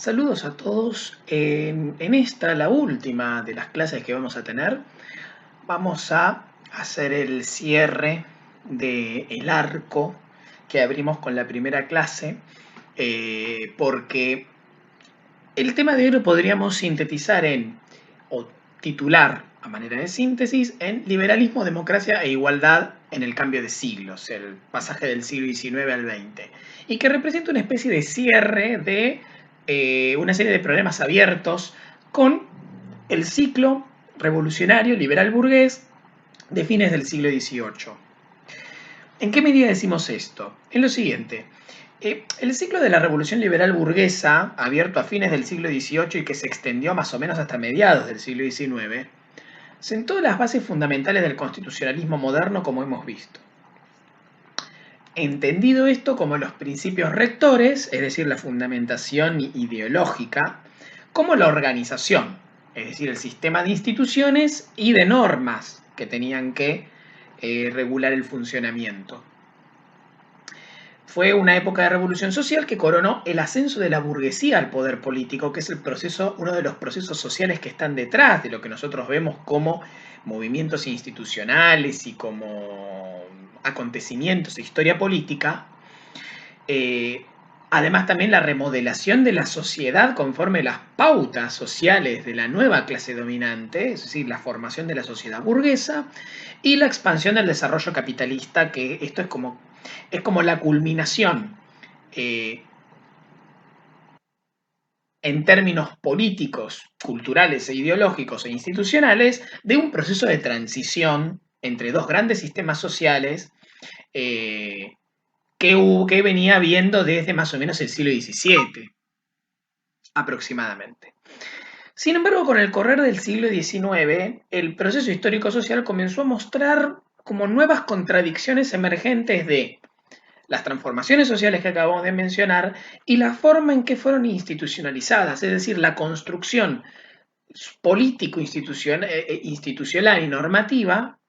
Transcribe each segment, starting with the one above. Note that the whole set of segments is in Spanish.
Saludos a todos. En esta, la última de las clases que vamos a tener, vamos a hacer el cierre del arco que abrimos con la primera clase, porque el tema de hoy lo podríamos sintetizar o titular a manera de síntesis, en liberalismo, democracia e igualdad en el cambio de siglos, el pasaje del siglo XIX al XX, y que representa una especie de cierre de una serie de problemas abiertos con el ciclo revolucionario liberal burgués de fines del siglo XVIII. ¿En qué medida decimos esto? En lo siguiente. El ciclo de la revolución liberal burguesa, abierto a fines del siglo XVIII y que se extendió más o menos hasta mediados del siglo XIX, sentó las bases fundamentales del constitucionalismo moderno, como hemos visto. Entendido esto como los principios rectores, es decir, la fundamentación ideológica, como la organización, es decir, el sistema de instituciones y de normas que tenían que regular el funcionamiento. Fue una época de revolución social que coronó el ascenso de la burguesía al poder político, que es uno de los procesos sociales que están detrás de lo que nosotros vemos como movimientos institucionales y como acontecimientos de historia política. Además, también la remodelación de la sociedad conforme las pautas sociales de la nueva clase dominante, es decir, la formación de la sociedad burguesa y la expansión del desarrollo capitalista, que esto es como la culminación eh, en términos políticos, culturales e ideológicos e institucionales de un proceso de transición entre dos grandes sistemas sociales eh, que venía viendo desde más o menos el siglo XVII aproximadamente. Sin embargo, con el correr del siglo XIX, el proceso histórico-social comenzó a mostrar como nuevas contradicciones emergentes de las transformaciones sociales que acabamos de mencionar y la forma en que fueron institucionalizadas, es decir, la construcción político-institucional y normativa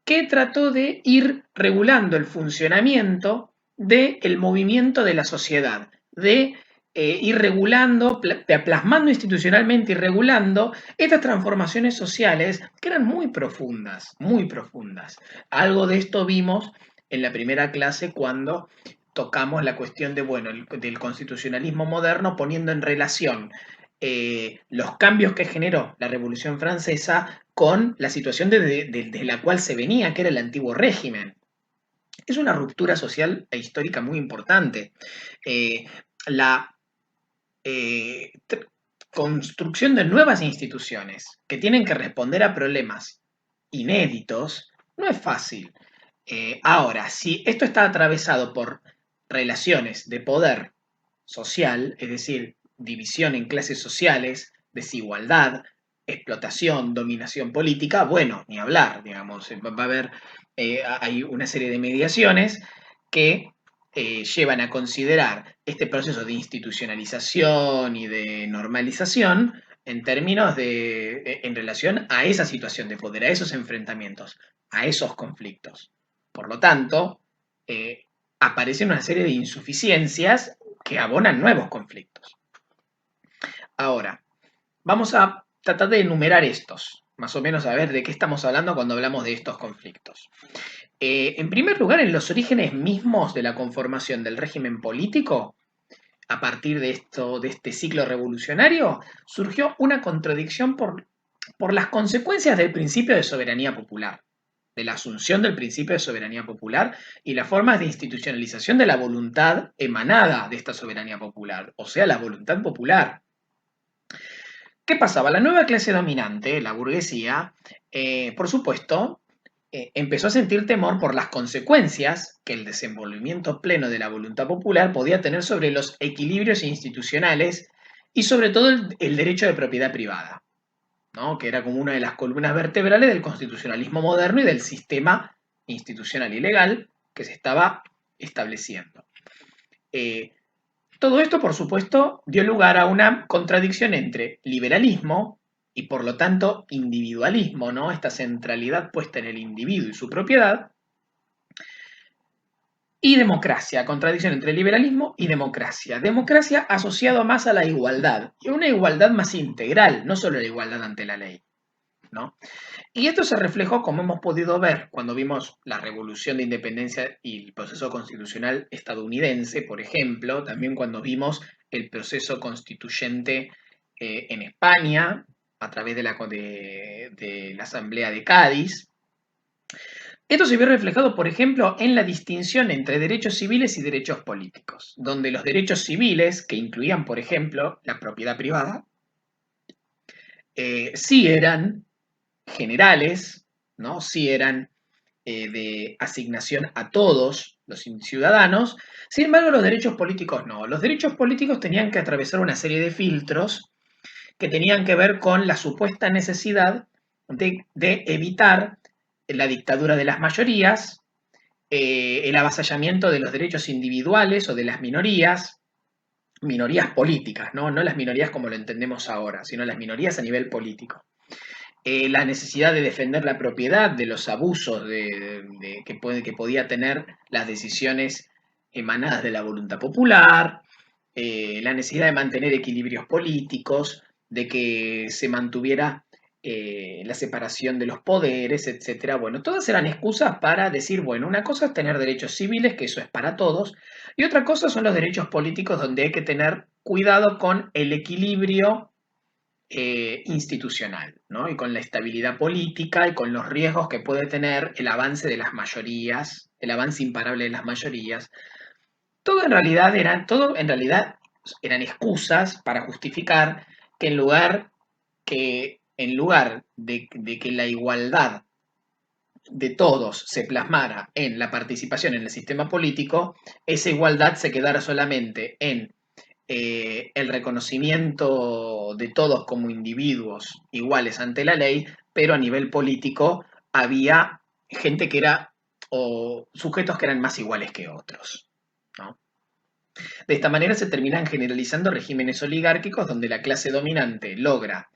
que trató de ir regulando el funcionamiento del movimiento de la sociedad, de ir regulando, plasmando institucionalmente y regulando estas transformaciones sociales que eran muy profundas, muy profundas. Algo de esto vimos en la primera clase cuando tocamos la cuestión del constitucionalismo moderno, poniendo en relación los cambios que generó la Revolución Francesa con la situación de la cual se venía, que era el antiguo régimen. Es una ruptura social e histórica muy importante. Eh, la construcción de nuevas instituciones que tienen que responder a problemas inéditos no es fácil. Ahora, si esto está atravesado por relaciones de poder social, es decir, división en clases sociales, desigualdad, explotación, dominación política, bueno, ni hablar, digamos, va a haber, hay una serie de mediaciones que llevan a considerar este proceso de institucionalización y de normalización en términos en relación a esa situación de poder, a esos enfrentamientos, a esos conflictos. Por lo tanto, aparecen una serie de insuficiencias que abonan nuevos conflictos. Ahora, vamos a tratar de enumerar estos, más o menos a ver de qué estamos hablando cuando hablamos de estos conflictos. En primer lugar, en los orígenes mismos de la conformación del régimen político, a partir de este ciclo revolucionario, surgió una contradicción por las consecuencias del principio de soberanía popular, de la asunción del principio de soberanía popular y las formas de institucionalización de la voluntad emanada de esta soberanía popular, o sea, la voluntad popular. ¿Qué pasaba? La nueva clase dominante, la burguesía, por supuesto, empezó a sentir temor por las consecuencias que el desenvolvimiento pleno de la voluntad popular podía tener sobre los equilibrios institucionales y sobre todo el derecho de propiedad privada, ¿no? Que era como una de las columnas vertebrales del constitucionalismo moderno y del sistema institucional y legal que se estaba estableciendo. Eh, Todo esto, por supuesto, dio lugar a una contradicción entre liberalismo y, por lo tanto, individualismo, ¿no? Esta centralidad puesta en el individuo y su propiedad, Y democracia, contradicción entre liberalismo y democracia. Democracia asociado más a la igualdad, y una igualdad más integral, no solo la igualdad ante la ley, ¿no? Y esto se reflejó, como hemos podido ver, cuando vimos la revolución de independencia y el proceso constitucional estadounidense, por ejemplo, también cuando vimos el proceso constituyente en España, a través de la Asamblea de Cádiz. Esto se vio reflejado, por ejemplo, en la distinción entre derechos civiles y derechos políticos, donde los derechos civiles, que incluían, por ejemplo, la propiedad privada, sí eran generales, ¿no? Sí eran de asignación a todos los ciudadanos. Sin embargo, los derechos políticos no. Los derechos políticos tenían que atravesar una serie de filtros que tenían que ver con la supuesta necesidad de evitar la dictadura de las mayorías, el avasallamiento de los derechos individuales o de las minorías políticas, ¿no? No las minorías como lo entendemos ahora, sino las minorías a nivel político. La necesidad de defender la propiedad de los abusos que podía tener las decisiones emanadas de la voluntad popular, la necesidad de mantener equilibrios políticos, de que se mantuviera la separación de los poderes, etcétera. Bueno, todas eran excusas para decir, bueno, una cosa es tener derechos civiles, que eso es para todos, y otra cosa son los derechos políticos, donde hay que tener cuidado con el equilibrio institucional, ¿no? Y con la estabilidad política y con los riesgos que puede tener el avance de las mayorías, el avance imparable de las mayorías. Todo en realidad eran excusas para justificar que en lugar de que la igualdad de todos se plasmara en la participación en el sistema político, esa igualdad se quedara solamente en el reconocimiento de todos como individuos iguales ante la ley, pero a nivel político había gente que era, o sujetos que eran más iguales que otros, ¿no? De esta manera se terminan generalizando regímenes oligárquicos donde la clase dominante logra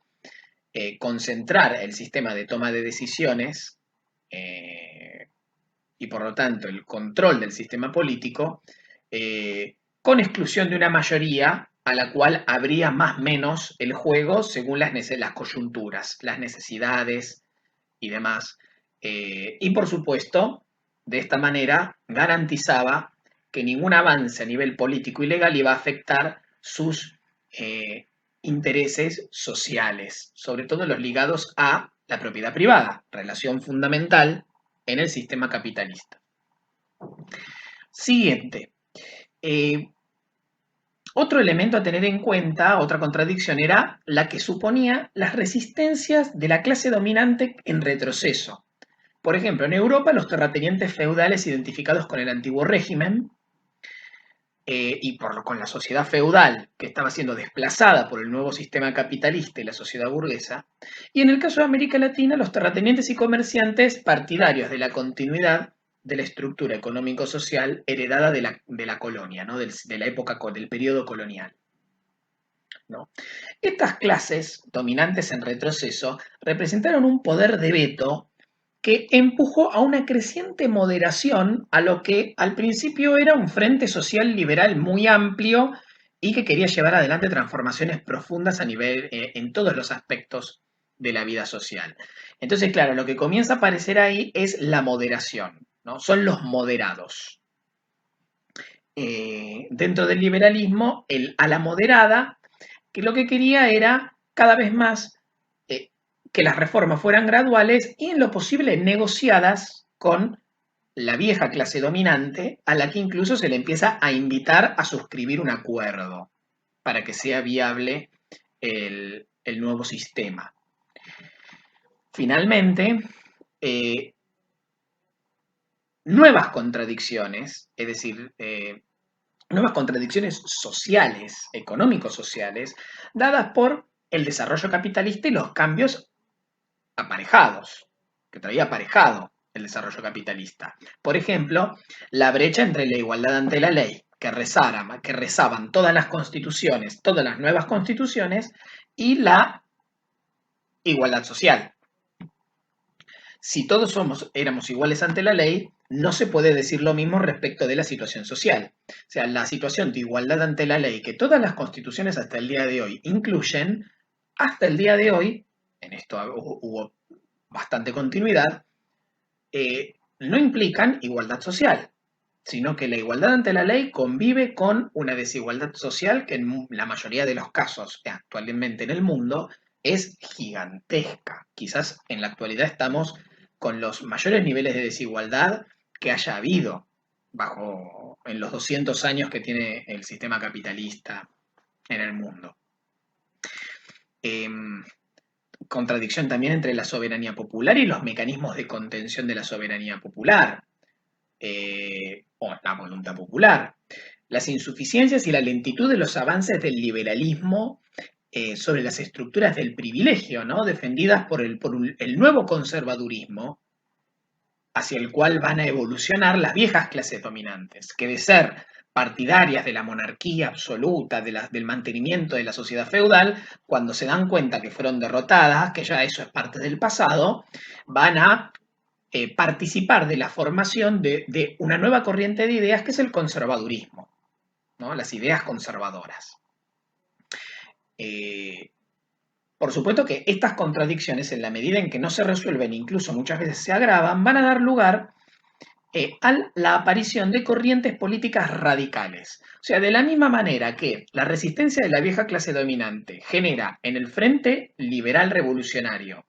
concentrar el sistema de toma de decisiones eh, y por lo tanto el control del sistema político, con exclusión de una mayoría a la cual habría más o menos el juego según las coyunturas, las necesidades y demás. Y por supuesto, de esta manera garantizaba que ningún avance a nivel político y legal iba a afectar sus intereses sociales, sobre todo los ligados a la propiedad privada, relación fundamental en el sistema capitalista. Siguiente. Eh, Otro elemento a tener en cuenta, otra contradicción, era la que suponía las resistencias de la clase dominante en retroceso. Por ejemplo, en Europa, los terratenientes feudales identificados con el antiguo régimen con la sociedad feudal que estaba siendo desplazada por el nuevo sistema capitalista y la sociedad burguesa, y en el caso de América Latina, los terratenientes y comerciantes partidarios de la continuidad de la estructura económico-social heredada de la colonia, ¿no? De la época del periodo colonial, ¿no? Estas clases dominantes en retroceso representaron un poder de veto que empujó a una creciente moderación a lo que al principio era un frente social liberal muy amplio y que quería llevar adelante transformaciones profundas a nivel, en todos los aspectos de la vida social. Entonces, claro, lo que comienza a aparecer ahí es la moderación, ¿no? Son los moderados. Dentro del liberalismo, el a la moderada, que lo que quería era cada vez más que las reformas fueran graduales y en lo posible negociadas con la vieja clase dominante, a la que incluso se le empieza a invitar a suscribir un acuerdo para que sea viable el nuevo sistema. Finalmente, eh, nuevas contradicciones, es decir, nuevas contradicciones sociales, económico-sociales, dadas por el desarrollo capitalista y los cambios aparejados, que traía aparejado el desarrollo capitalista. Por ejemplo, la brecha entre la igualdad ante la ley, que rezaban todas las constituciones, todas las nuevas constituciones, y la igualdad social. Si todos éramos iguales ante la ley, no se puede decir lo mismo respecto de la situación social. O sea, la situación de igualdad ante la ley que todas las constituciones hasta el día de hoy incluyen, hasta el día de hoy, en esto hubo bastante continuidad, no implican igualdad social, sino que la igualdad ante la ley convive con una desigualdad social que en la mayoría de los casos actualmente en el mundo es gigantesca. Quizás en la actualidad estamos con los mayores niveles de desigualdad que haya habido en los 200 años que tiene el sistema capitalista en el mundo. Em, Contradicción también entre la soberanía popular y los mecanismos de contención de la soberanía popular, o la voluntad popular. Las insuficiencias y la lentitud de los avances del liberalismo sobre las estructuras del privilegio, ¿no? Defendidas por el nuevo conservadurismo, hacia el cual van a evolucionar las viejas clases dominantes, que de ser partidarias de la monarquía absoluta, del mantenimiento de la sociedad feudal, cuando se dan cuenta que fueron derrotadas, que ya eso es parte del pasado, van a participar de la formación de una nueva corriente de ideas que es el conservadurismo, ¿no? Las ideas conservadoras. Por supuesto que estas contradicciones, en la medida en que no se resuelven, incluso muchas veces se agravan, van a dar lugar a la aparición de corrientes políticas radicales. O sea, de la misma manera que la resistencia de la vieja clase dominante genera en el Frente Liberal Revolucionario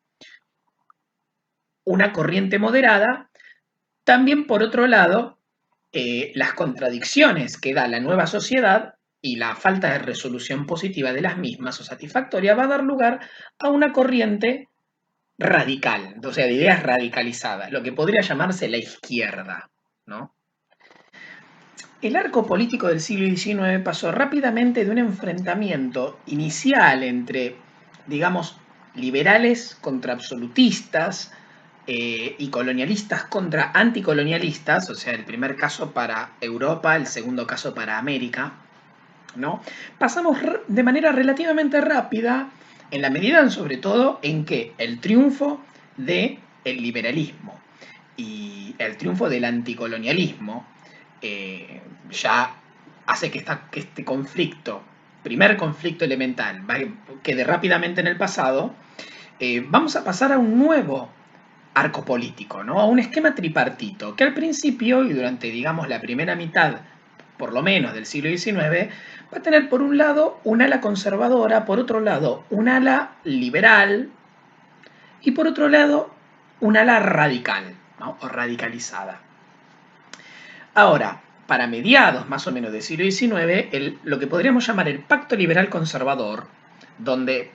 una corriente moderada, también por otro lado, las contradicciones que da la nueva sociedad y la falta de resolución positiva de las mismas o satisfactoria va a dar lugar a una corriente radical, o sea, de ideas radicalizadas, lo que podría llamarse la izquierda, ¿no? El arco político del siglo XIX pasó rápidamente de un enfrentamiento inicial entre, digamos, liberales contra absolutistas y colonialistas contra anticolonialistas, o sea, el primer caso para Europa, el segundo caso para América, ¿no? Pasamos de manera relativamente rápida, en la medida sobre todo en que el triunfo del liberalismo y el triunfo del anticolonialismo ya hace que este conflicto, primer conflicto elemental, quede rápidamente en el pasado. Vamos a pasar a un nuevo arco político, ¿no? A un esquema tripartito, que al principio y durante, digamos, la primera mitad, por lo menos, del siglo XIX, va a tener por un lado un ala conservadora, por otro lado un ala liberal y por otro lado un ala radical, ¿no? O radicalizada. Ahora, para mediados más o menos del siglo XIX, lo que podríamos llamar el pacto liberal conservador, donde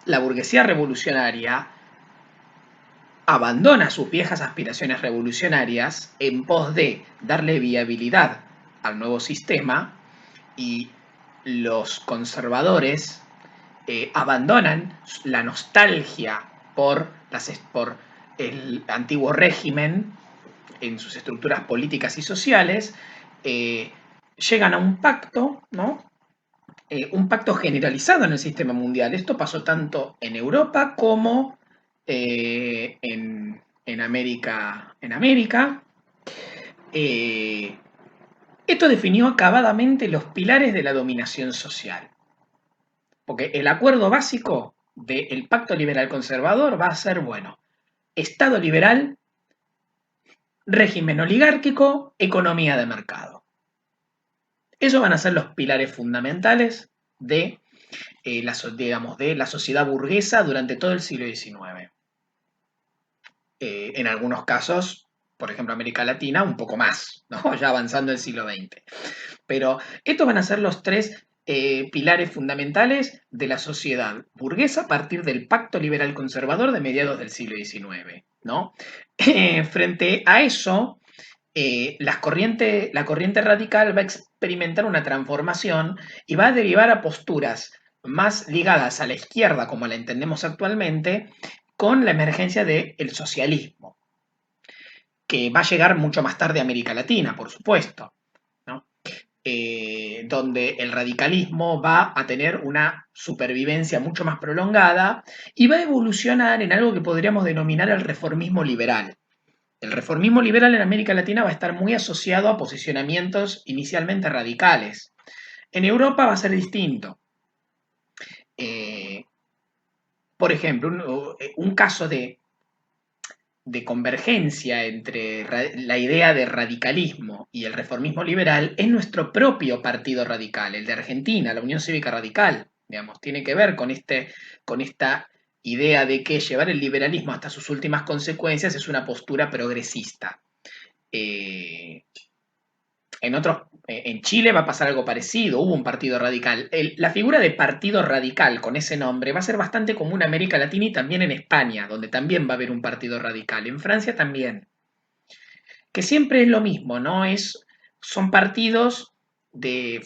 la burguesía revolucionaria abandona sus viejas aspiraciones revolucionarias en pos de darle viabilidad al nuevo sistema, y los conservadores abandonan la nostalgia por el antiguo régimen en sus estructuras políticas y sociales, llegan a un pacto, ¿no? Un pacto generalizado en el sistema mundial. Esto pasó tanto en Europa como en América. Esto definió acabadamente los pilares de la dominación social. Porque el acuerdo básico del pacto liberal conservador va a ser, bueno, Estado liberal, régimen oligárquico, economía de mercado. Esos van a ser los pilares fundamentales de, de la sociedad burguesa durante todo el siglo XIX. En algunos casos, por ejemplo, América Latina, un poco más, ¿no? Ya avanzando el siglo XX. Pero estos van a ser los tres pilares fundamentales de la sociedad burguesa a partir del pacto liberal conservador de mediados del siglo XIX, ¿no? Frente a eso, la corriente radical va a experimentar una transformación y va a derivar a posturas más ligadas a la izquierda, como la entendemos actualmente, con la emergencia del socialismo, que va a llegar mucho más tarde a América Latina, por supuesto, ¿no? donde el radicalismo va a tener una supervivencia mucho más prolongada y va a evolucionar en algo que podríamos denominar el reformismo liberal. El reformismo liberal en América Latina va a estar muy asociado a posicionamientos inicialmente radicales. En Europa va a ser distinto. Eh, por ejemplo, un caso de convergencia entre la idea de radicalismo y el reformismo liberal es nuestro propio partido radical, el de Argentina, la Unión Cívica Radical, digamos, tiene que ver con esta idea de que llevar el liberalismo hasta sus últimas consecuencias es una postura progresista. Eh, en Chile va a pasar algo parecido, hubo un partido radical. La figura de partido radical con ese nombre va a ser bastante común en América Latina y también en España, donde también va a haber un partido radical. En Francia también. Que siempre es lo mismo, ¿no? Son partidos de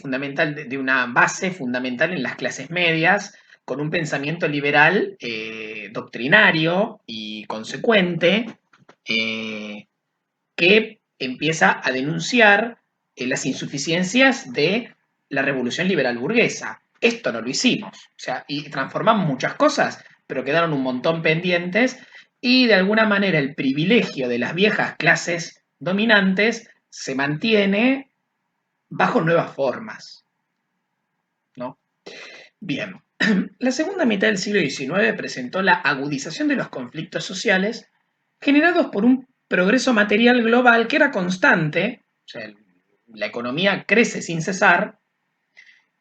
una base fundamental en las clases medias, con un pensamiento liberal doctrinario y consecuente, eh, que empieza a denunciar las insuficiencias de la revolución liberal burguesa. Esto no lo hicimos, o sea, y transformamos muchas cosas, pero quedaron un montón pendientes y de alguna manera el privilegio de las viejas clases dominantes se mantiene bajo nuevas formas, ¿no? Bien, la segunda mitad del siglo XIX presentó la agudización de los conflictos sociales generados por un progreso material global que era constante, o sea, la economía crece sin cesar,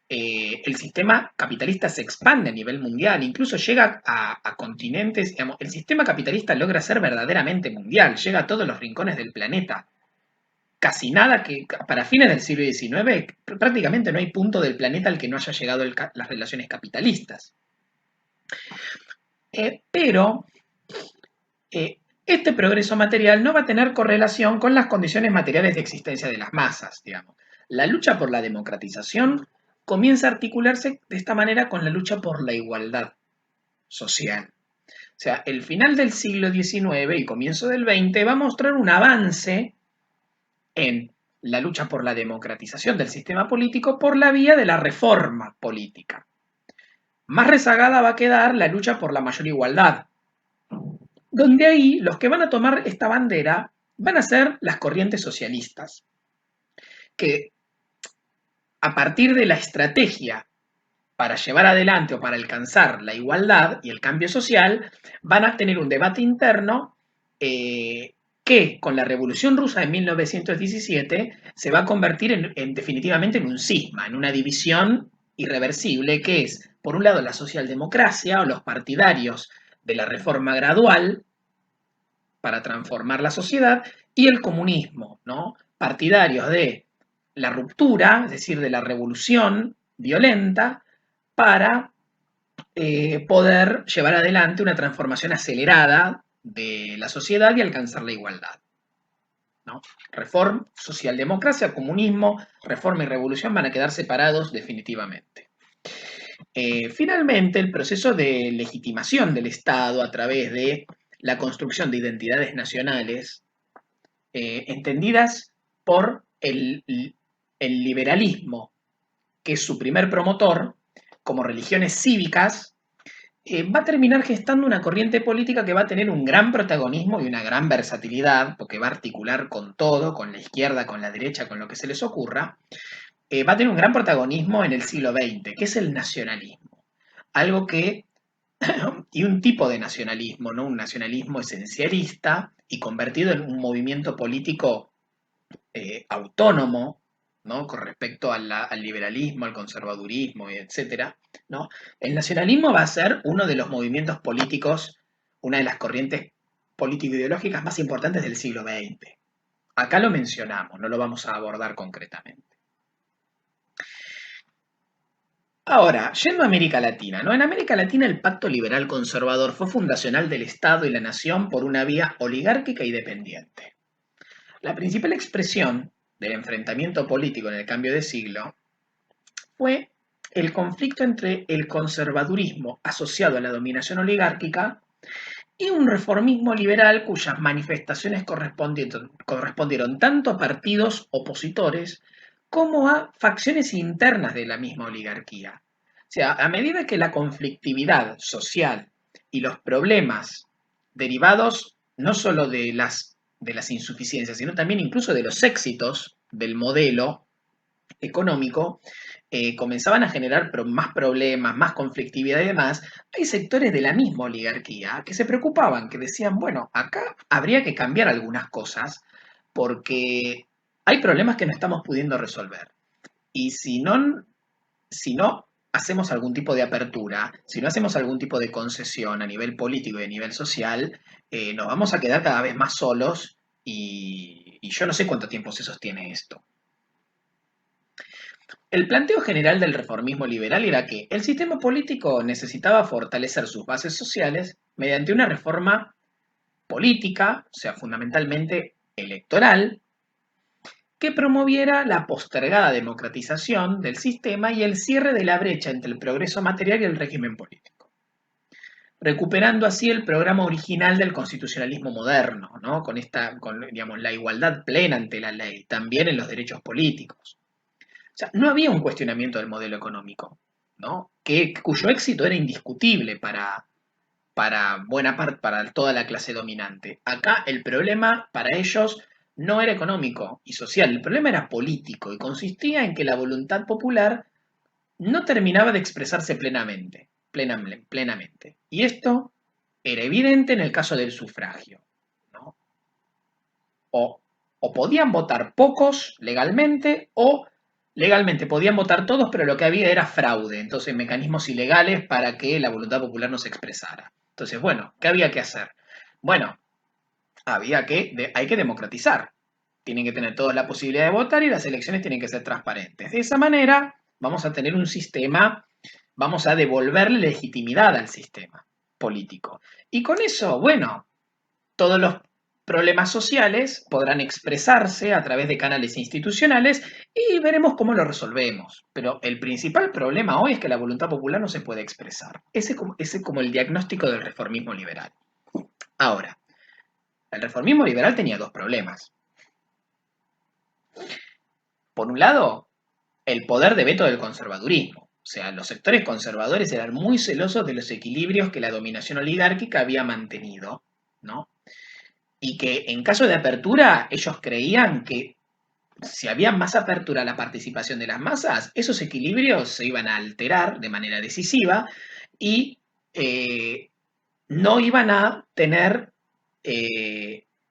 el sistema capitalista se expande a nivel mundial, incluso llega a continentes, digamos, el sistema capitalista logra ser verdaderamente mundial, llega a todos los rincones del planeta. Casi nada que, para fines del siglo XIX, prácticamente no hay punto del planeta al que no haya llegado las relaciones capitalistas. Pero este progreso material no va a tener correlación con las condiciones materiales de existencia de las masas, digamos. La lucha por la democratización comienza a articularse de esta manera con la lucha por la igualdad social. O sea, el final del siglo XIX y comienzo del XX va a mostrar un avance en la lucha por la democratización del sistema político por la vía de la reforma política. Más rezagada va a quedar la lucha por la mayor igualdad, donde ahí los que van a tomar esta bandera van a ser las corrientes socialistas, que a partir de la estrategia para llevar adelante o para alcanzar la igualdad y el cambio social, van a tener un debate interno que con la Revolución Rusa de 1917 se va a convertir definitivamente en un cisma, en una división irreversible, que es, por un lado, la socialdemocracia o los partidarios de la reforma gradual, para transformar la sociedad, y el comunismo, ¿no? Partidarios de la ruptura, es decir, de la revolución violenta, para poder llevar adelante una transformación acelerada de la sociedad y alcanzar la igualdad, ¿no? Reforma, socialdemocracia, comunismo, reforma y revolución van a quedar separados definitivamente. Finalmente, el proceso de legitimación del Estado a través de la construcción de identidades nacionales, entendidas por el liberalismo, que es su primer promotor, como religiones cívicas, va a terminar gestando una corriente política que va a tener un gran protagonismo y una gran versatilidad, porque va a articular con todo, con la izquierda, con la derecha, con lo que se les ocurra, va a tener un gran protagonismo en el siglo XX, que es el nacionalismo. Algo que y un tipo de nacionalismo, ¿no? Un nacionalismo esencialista y convertido en un movimiento político autónomo, ¿no? Con respecto al liberalismo, al conservadurismo, etcétera, ¿no? El nacionalismo va a ser uno de los movimientos políticos, una de las corrientes político-ideológicas más importantes del siglo XX. Acá lo mencionamos, no lo vamos a abordar concretamente. Ahora, yendo a América Latina, ¿no? En América Latina el pacto liberal conservador fue fundacional del Estado y la nación por una vía oligárquica y dependiente. La principal expresión del enfrentamiento político en el cambio de siglo fue el conflicto entre el conservadurismo asociado a la dominación oligárquica y un reformismo liberal cuyas manifestaciones correspondieron tanto a partidos opositores como a facciones internas de la misma oligarquía. O sea, a medida que la conflictividad social y los problemas derivados no solo de las insuficiencias, sino también incluso de los éxitos del modelo económico, comenzaban a generar más problemas, más conflictividad y demás, hay sectores de la misma oligarquía que se preocupaban, que decían, bueno, acá habría que cambiar algunas cosas porque hay problemas que no estamos pudiendo resolver. Y si no hacemos algún tipo de apertura, si no hacemos algún tipo de concesión a nivel político y a nivel social, nos vamos a quedar cada vez más solos y yo no sé cuánto tiempo se sostiene esto. El planteo general del reformismo liberal era que el sistema político necesitaba fortalecer sus bases sociales mediante una reforma política, o sea, fundamentalmente electoral, que promoviera la postergada democratización del sistema y el cierre de la brecha entre el progreso material y el régimen político, recuperando así el programa original del constitucionalismo moderno, ¿no? Con digamos, la igualdad plena ante la ley, también en los derechos políticos. O sea, no había un cuestionamiento del modelo económico, ¿no? Cuyo éxito era indiscutible para buena parte, para toda la clase dominante. Acá el problema para ellos no era económico y social, el problema era político y consistía en que la voluntad popular no terminaba de expresarse plenamente. Y esto era evidente en el caso del sufragio, ¿no? O, o podían votar pocos legalmente o legalmente podían votar todos, pero lo que había era fraude, entonces mecanismos ilegales para que la voluntad popular no se expresara. Entonces, bueno, ¿qué había que hacer? Bueno, hay que democratizar. Tienen que tener todos la posibilidad de votar y las elecciones tienen que ser transparentes. De esa manera vamos a tener un sistema, vamos a devolverle legitimidad al sistema político. Y con eso, bueno, todos los problemas sociales podrán expresarse a través de canales institucionales y veremos cómo lo resolvemos. Pero el principal problema hoy es que la voluntad popular no se puede expresar. Ese es como el diagnóstico del reformismo liberal. Ahora, el reformismo liberal tenía dos problemas. Por un lado, el poder de veto del conservadurismo. O sea, los sectores conservadores eran muy celosos de los equilibrios que la dominación oligárquica había mantenido, ¿no? Y que en caso de apertura ellos creían que si había más apertura a la participación de las masas, esos equilibrios se iban a alterar de manera decisiva y no iban a tener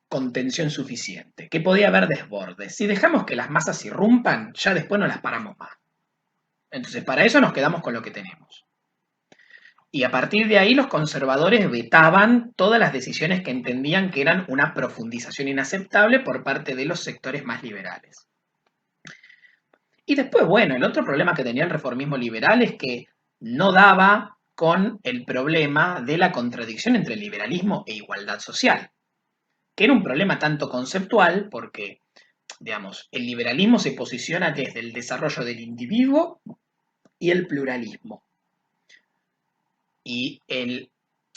contención suficiente, que podía haber desbordes. Si dejamos que las masas irrumpan, ya después no las paramos más. Entonces, para eso nos quedamos con lo que tenemos. Y a partir de ahí los conservadores vetaban todas las decisiones que entendían que eran una profundización inaceptable por parte de los sectores más liberales. Y después, bueno, el otro problema que tenía el reformismo liberal es que no daba con el problema de la contradicción entre liberalismo e igualdad social, que era un problema tanto conceptual, porque, digamos, el liberalismo se posiciona desde el desarrollo del individuo y el pluralismo. Y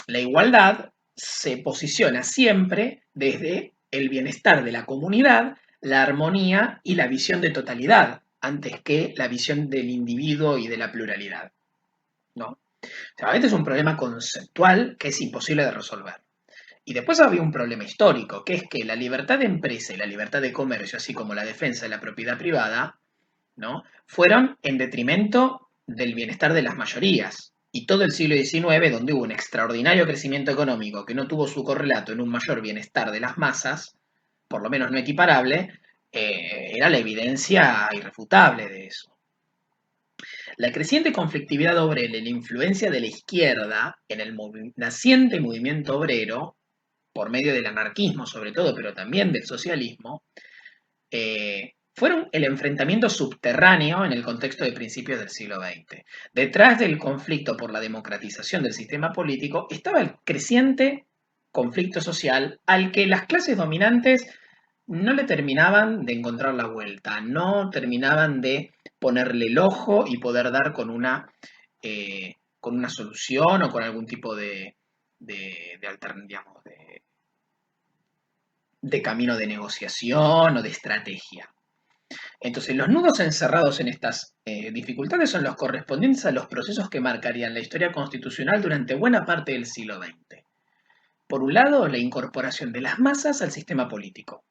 la igualdad se posiciona siempre desde el bienestar de la comunidad, la armonía y la visión de totalidad, antes que la visión del individuo y de la pluralidad, ¿no? O sea, este es un problema conceptual que es imposible de resolver. Y después había un problema histórico, que es que la libertad de empresa y la libertad de comercio, así como la defensa de la propiedad privada, ¿no? Fueron en detrimento del bienestar de las mayorías. Y todo el siglo XIX, donde hubo un extraordinario crecimiento económico que no tuvo su correlato en un mayor bienestar de las masas, por lo menos no equiparable, era la evidencia irrefutable de eso. La creciente conflictividad obrera y la influencia de la izquierda en el naciente movimiento obrero, por medio del anarquismo sobre todo, pero también del socialismo, fueron el enfrentamiento subterráneo en el contexto de principios del siglo XX. Detrás del conflicto por la democratización del sistema político estaba el creciente conflicto social al que las clases dominantes no le terminaban de encontrar la vuelta, no terminaban de ponerle el ojo y poder dar con una solución o con algún tipo digamos, de camino de negociación o de estrategia. Entonces, los nudos encerrados en estas dificultades son los correspondientes a los procesos que marcarían la historia constitucional durante buena parte del siglo XX. Por un lado, la incorporación de las masas al sistema político,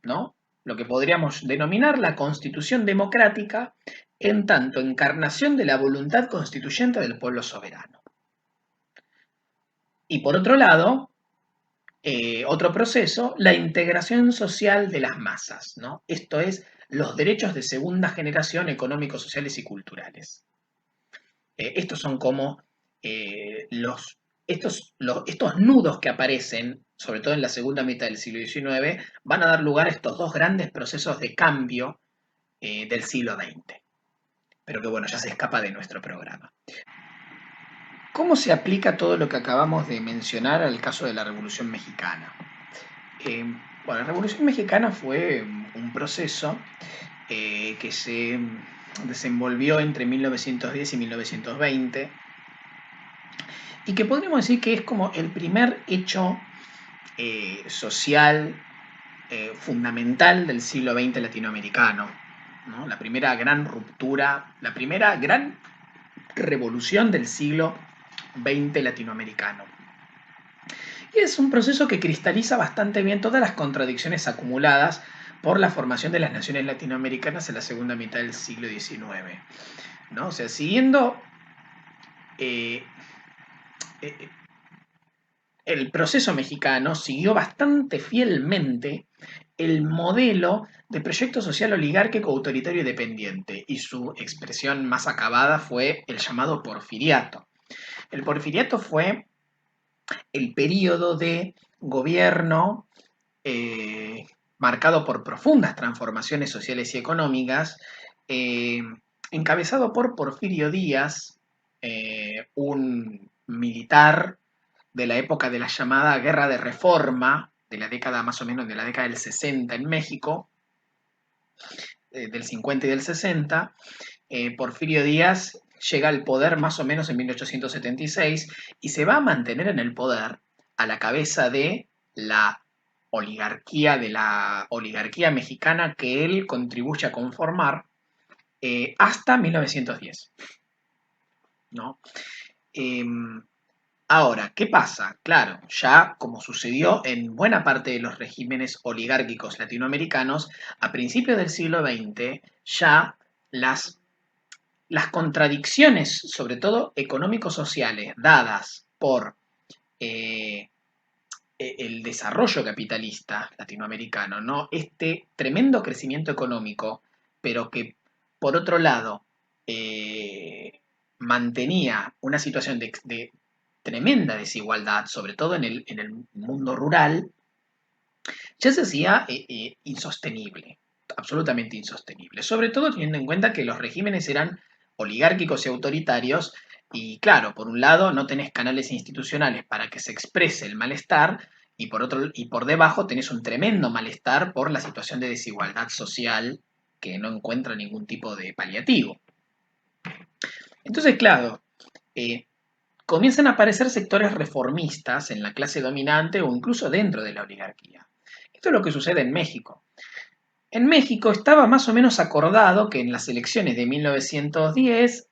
¿no? Lo que podríamos denominar la constitución democrática, en tanto encarnación de la voluntad constituyente del pueblo soberano. Y por otro lado, otro proceso, la integración social de las masas, ¿no? Esto es, los derechos de segunda generación económicos, sociales y culturales. Estos son como estos nudos que aparecen, sobre todo en la segunda mitad del siglo XIX, van a dar lugar a estos dos grandes procesos de cambio del siglo XX. Pero que bueno, ya se escapa de nuestro programa. ¿Cómo se aplica todo lo que acabamos de mencionar al caso de la Revolución Mexicana? Bueno, la Revolución Mexicana fue un proceso que se desenvolvió entre 1910 y 1920 y que podríamos decir que es como el primer hecho social fundamental del siglo XX latinoamericano, ¿no? La primera gran ruptura, la primera gran revolución del siglo XX latinoamericano. Y es un proceso que cristaliza bastante bien todas las contradicciones acumuladas por la formación de las naciones latinoamericanas en la segunda mitad del siglo XIX, ¿no? O sea, siguiendo el proceso mexicano, siguió bastante fielmente el modelo de proyecto social oligárquico autoritario y dependiente, y su expresión más acabada fue el llamado porfiriato. El porfiriato fue el periodo de gobierno marcado por profundas transformaciones sociales y económicas, encabezado por Porfirio Díaz, un militar de la época de la llamada Guerra de Reforma, de la década más o menos de la década del 60 en México, del 50 y del 60. Porfirio Díaz llega al poder más o menos en 1876 y se va a mantener en el poder a la cabeza de la oligarquía mexicana que él contribuye a conformar hasta 1910, ¿no? Ahora, ¿qué pasa? Claro, ya como sucedió en buena parte de los regímenes oligárquicos latinoamericanos, a principios del siglo XX ya las contradicciones, sobre todo económico-sociales, dadas por el desarrollo capitalista latinoamericano, ¿no? Este tremendo crecimiento económico, pero que por otro lado mantenía una situación de tremenda desigualdad, sobre todo en el mundo rural, ya se hacía insostenible, absolutamente insostenible. Sobre todo teniendo en cuenta que los regímenes eran oligárquicos y autoritarios, y claro, por un lado no tenés canales institucionales para que se exprese el malestar, y por debajo tenés un tremendo malestar por la situación de desigualdad social que no encuentra ningún tipo de paliativo. Entonces, claro, eh, comienzan a aparecer sectores reformistas en la clase dominante o incluso dentro de la oligarquía. Esto es lo que sucede en México. En México estaba más o menos acordado que en las elecciones de 1910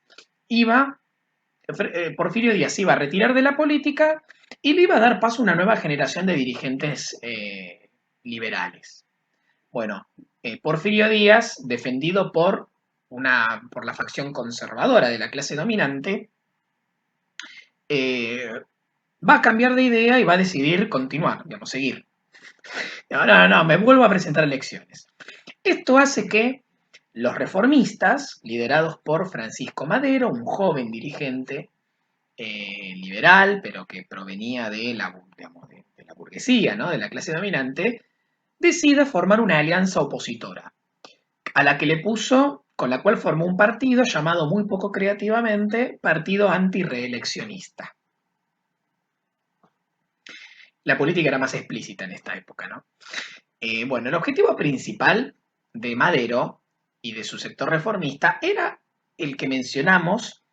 Porfirio Díaz iba a retirar de la política y le iba a dar paso a una nueva generación de dirigentes liberales. Bueno, Porfirio Díaz, defendido por la facción conservadora de la clase dominante, eh, va a cambiar de idea y va a decidir continuar, digamos, seguir. No, me vuelvo a presentar elecciones. Esto hace que los reformistas, liderados por Francisco Madero, un joven dirigente liberal, pero que provenía de digamos, de la burguesía, ¿no? De la clase dominante, decida formar una alianza opositora, a la que con la cual formó un partido llamado muy poco creativamente Partido Antireeleccionista. La política era más explícita en esta época, ¿no? Bueno, el objetivo principal de Madero y de su sector reformista era el que mencionamos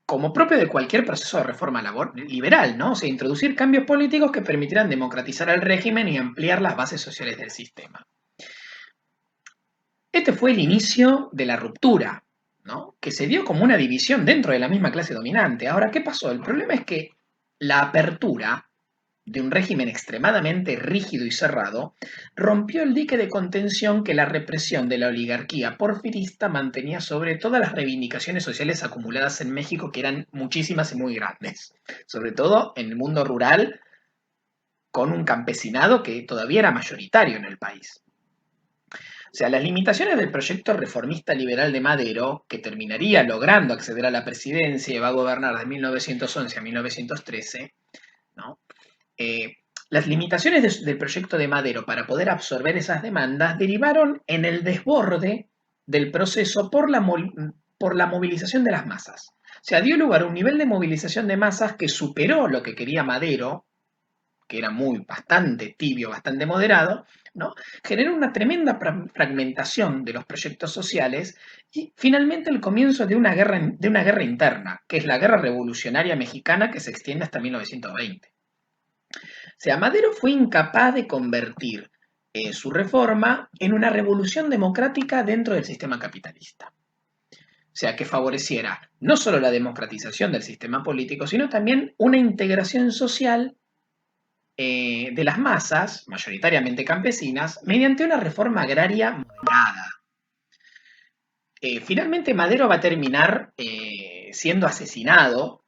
como propio de cualquier proceso de reforma liberal, ¿no? O sea, introducir cambios políticos que permitieran democratizar el régimen y ampliar las bases sociales del sistema. Este fue el inicio de la ruptura, ¿no? Que se dio como una división dentro de la misma clase dominante. Ahora, ¿qué pasó? El problema es que la apertura de un régimen extremadamente rígido y cerrado, rompió el dique de contención que la represión de la oligarquía porfirista mantenía sobre todas las reivindicaciones sociales acumuladas en México, que eran muchísimas y muy grandes, sobre todo en el mundo rural, con un campesinado que todavía era mayoritario en el país. O sea, las limitaciones del proyecto reformista liberal de Madero, que terminaría logrando acceder a la presidencia y va a gobernar de 1911 a 1913, ¿no? Eh, las limitaciones del proyecto de Madero para poder absorber esas demandas derivaron en el desborde del proceso por la movilización de las masas. O sea, dio lugar a un nivel de movilización de masas que superó lo que quería Madero, que era bastante tibio, bastante moderado, ¿no? Generó una tremenda fragmentación de los proyectos sociales y finalmente el comienzo de una guerra interna, que es la guerra revolucionaria mexicana que se extiende hasta 1920. O sea, Madero fue incapaz de convertir su reforma en una revolución democrática dentro del sistema capitalista. O sea, que favoreciera no solo la democratización del sistema político, sino también una integración social de las masas, mayoritariamente campesinas, mediante una reforma agraria moderada. Finalmente Madero va a terminar siendo asesinado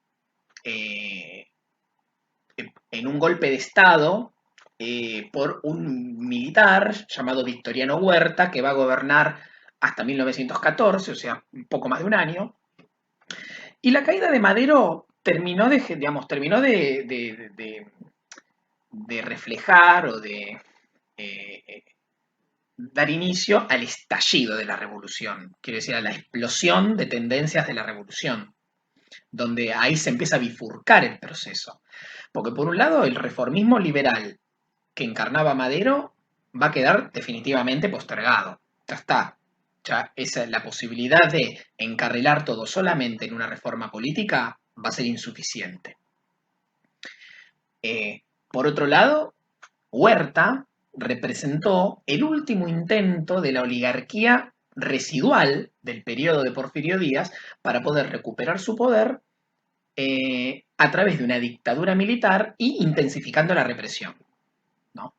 eh, en un golpe de Estado por un militar llamado Victoriano Huerta, que va a gobernar hasta 1914, o sea, un poco más de un año. Y la caída de Madero terminó de reflejar o de eh, dar inicio al estallido de la revolución, quiere decir, a la explosión de tendencias de la revolución, donde ahí se empieza a bifurcar el proceso. Porque por un lado el reformismo liberal que encarnaba Madero va a quedar definitivamente postergado. Ya está. Ya esa, la posibilidad de encarrilar todo solamente en una reforma política va a ser insuficiente. Por otro lado, Huerta representó el último intento de la oligarquía residual del periodo de Porfirio Díaz para poder recuperar su poder a través de una dictadura militar y intensificando la represión, ¿no?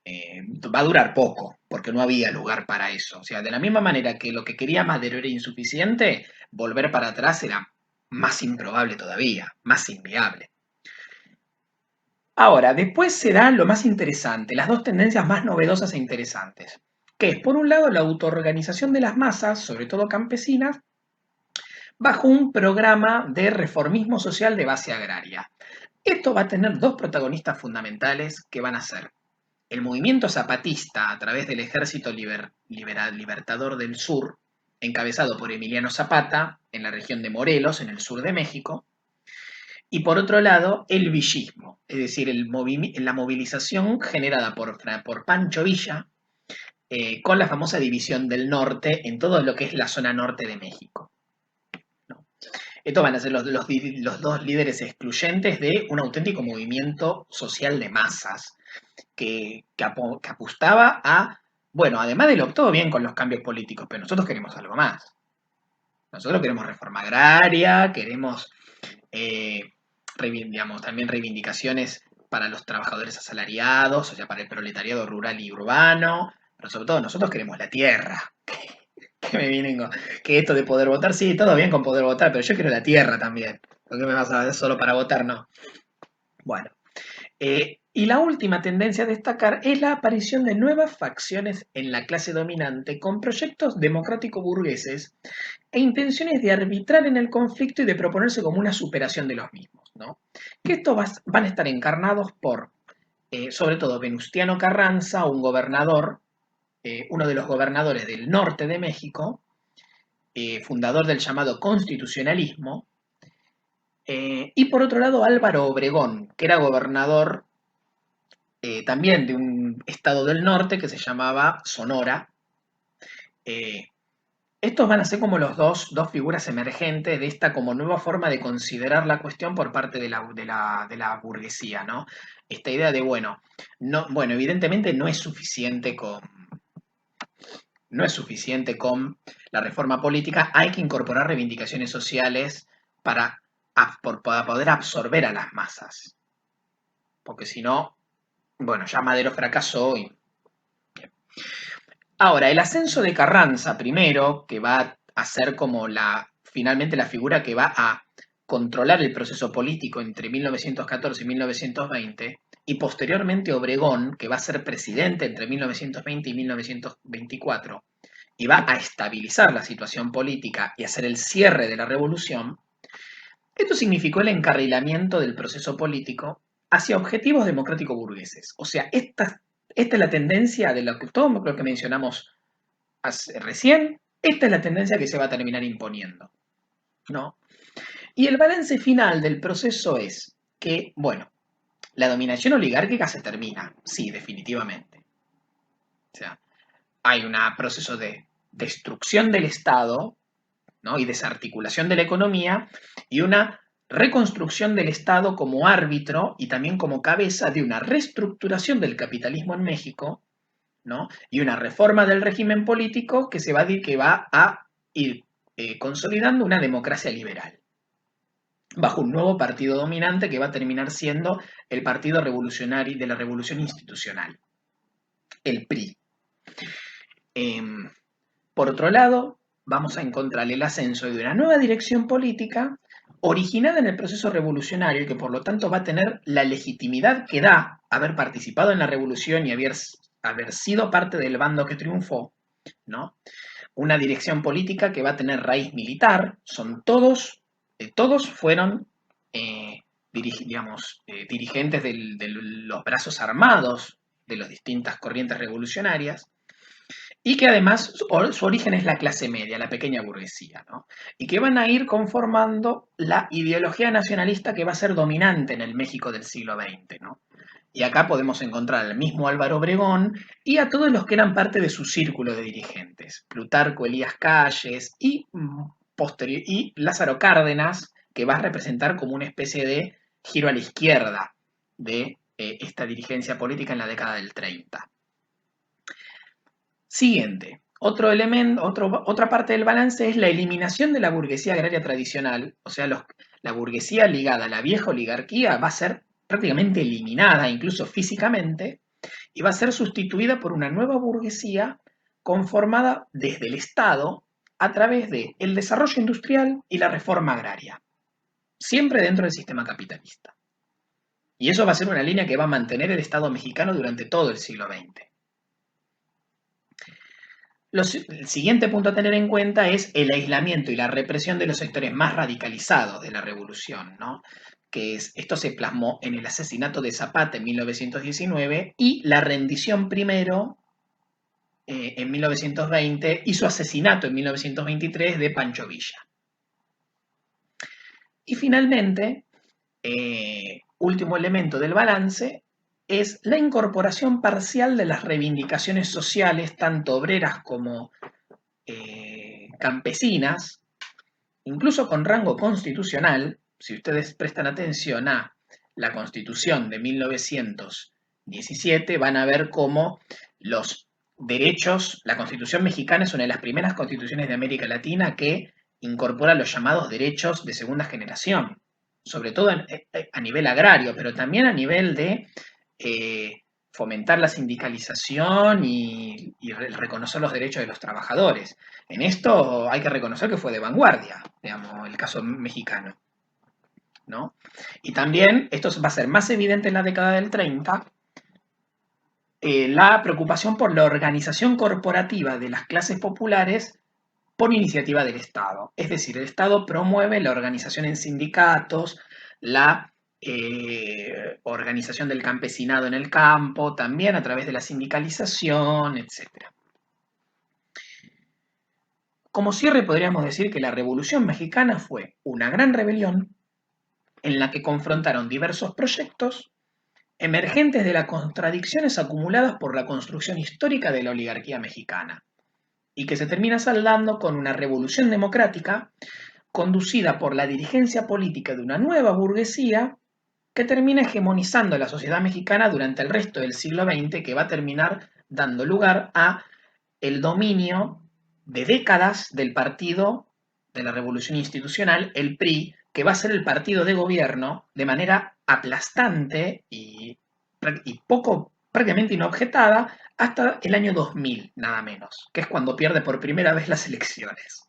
Va a durar poco, porque no había lugar para eso. O sea, de la misma manera que lo que quería Madero era insuficiente, volver para atrás era más improbable todavía, más inviable. Ahora, después se da lo más interesante, las dos tendencias más novedosas e interesantes, que es, por un lado, la autoorganización de las masas, sobre todo campesinas, bajo un programa de reformismo social de base agraria. Esto va a tener dos protagonistas fundamentales que van a ser el movimiento zapatista a través del Ejército Libertador del Sur, encabezado por Emiliano Zapata, en la región de Morelos, en el sur de México, y por otro lado, el villismo, es decir, la movilización generada por Pancho Villa con la famosa División del Norte en todo lo que es la zona norte de México, ¿no? Estos van a ser los dos líderes excluyentes de un auténtico movimiento social de masas que apostaba a, bueno, además de lo todo bien con los cambios políticos, pero nosotros queremos algo más. Nosotros queremos reforma agraria, queremos, eh, digamos, también reivindicaciones para los trabajadores asalariados, o sea, para el proletariado rural y urbano, pero sobre todo nosotros queremos la tierra. Que me vienen con que esto de poder votar, sí, todo bien con poder votar, pero yo quiero la tierra también. ¿Por qué me vas a dar solo para votar? No. Bueno, y la última tendencia a destacar es la aparición de nuevas facciones en la clase dominante con proyectos democrático-burgueses e intenciones de arbitrar en el conflicto y de proponerse como una superación de los mismos, ¿no? Que estos van a estar encarnados por, sobre todo, Venustiano Carranza, un gobernador, uno de los gobernadores del norte de México, fundador del llamado constitucionalismo, y por otro lado Álvaro Obregón, que era gobernador también de un estado del norte que se llamaba Sonora. Eh, Estos van a ser como dos figuras emergentes de esta como nueva forma de considerar la cuestión por parte de la burguesía, ¿no? Esta idea de, bueno, no, bueno, evidentemente no es suficiente con, no es suficiente con la reforma política, hay que incorporar reivindicaciones sociales para poder absorber a las masas. Porque si no, bueno, ya Madero fracasó y... Ahora, el ascenso de Carranza primero, que va a ser como finalmente la figura que va a controlar el proceso político entre 1914 y 1920, y posteriormente Obregón, que va a ser presidente entre 1920 y 1924, y va a estabilizar la situación política y hacer el cierre de la revolución, esto significó el encarrilamiento del proceso político hacia objetivos democráticos burgueses. O sea, esta es la tendencia de todo lo que mencionamos recién, esta es la tendencia que se va a terminar imponiendo, ¿no? Y el balance final del proceso es que, bueno, la dominación oligárquica se termina, sí, definitivamente. O sea, hay un proceso de destrucción del Estado, ¿no? Y desarticulación de la economía y una reconstrucción del Estado como árbitro y también como cabeza de una reestructuración del capitalismo en México, ¿no? Y una reforma del régimen político que va a ir consolidando una democracia liberal, bajo un nuevo partido dominante que va a terminar siendo el Partido Revolucionario de la Revolución Institucional, el PRI. Por otro lado, vamos a encontrar el ascenso de una nueva dirección política originada en el proceso revolucionario y que por lo tanto va a tener la legitimidad que da haber participado en la revolución y haber sido parte del bando que triunfó, ¿no? Una dirección política que va a tener raíz militar, todos fueron, dirigentes de los brazos armados de las distintas corrientes revolucionarias, y que además su origen es la clase media, la pequeña burguesía, ¿no? Y que van a ir conformando la ideología nacionalista que va a ser dominante en el México del siglo XX, ¿no? Y acá podemos encontrar al mismo Álvaro Obregón y a todos los que eran parte de su círculo de dirigentes, Plutarco Elías Calles y Lázaro Cárdenas, que va a representar como una especie de giro a la izquierda de esta dirigencia política en la década del 30. Siguiente. Otro elemento, otra parte del balance es la eliminación de la burguesía agraria tradicional, o sea, la burguesía ligada a la vieja oligarquía va a ser prácticamente eliminada, incluso físicamente, y va a ser sustituida por una nueva burguesía conformada desde el Estado a través de el desarrollo industrial y la reforma agraria, siempre dentro del sistema capitalista. Y eso va a ser una línea que va a mantener el Estado mexicano durante todo el siglo XX. El siguiente punto a tener en cuenta es el aislamiento y la represión de los sectores más radicalizados de la revolución, ¿no? Esto se plasmó en el asesinato de Zapata en 1919 y la rendición primero en 1920 y su asesinato en 1923 de Pancho Villa. Y finalmente, último elemento del balance, es la incorporación parcial de las reivindicaciones sociales, tanto obreras como campesinas, incluso con rango constitucional. Si ustedes prestan atención a la Constitución de 1917, van a ver cómo los derechos, la Constitución mexicana es una de las primeras constituciones de América Latina que incorpora los llamados derechos de segunda generación, sobre todo a nivel agrario, pero también a nivel de fomentar la sindicalización y reconocer los derechos de los trabajadores. En esto hay que reconocer que fue de vanguardia, digamos, el caso mexicano, ¿no? Y también, esto va a ser más evidente en la década del 30, la preocupación por la organización corporativa de las clases populares por iniciativa del Estado. Es decir, el Estado promueve la organización en sindicatos, la organización del campesinado en el campo, también a través de la sindicalización, etc. Como cierre podríamos decir que la Revolución Mexicana fue una gran rebelión en la que confrontaron diversos proyectos emergentes de las contradicciones acumuladas por la construcción histórica de la oligarquía mexicana, y que se termina saldando con una revolución democrática conducida por la dirigencia política de una nueva burguesía que termina hegemonizando la sociedad mexicana durante el resto del siglo XX, que va a terminar dando lugar a el dominio de décadas del partido de la Revolución Institucional, el PRI, que va a ser el partido de gobierno de manera aplastante y poco, prácticamente inobjetada, hasta el año 2000, nada menos, que es cuando pierde por primera vez las elecciones.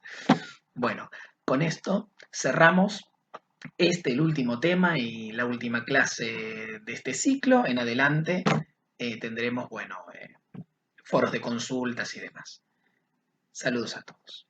Bueno, con esto cerramos el último tema y la última clase de este ciclo. En adelante tendremos, bueno, foros de consultas y demás. Saludos a todos.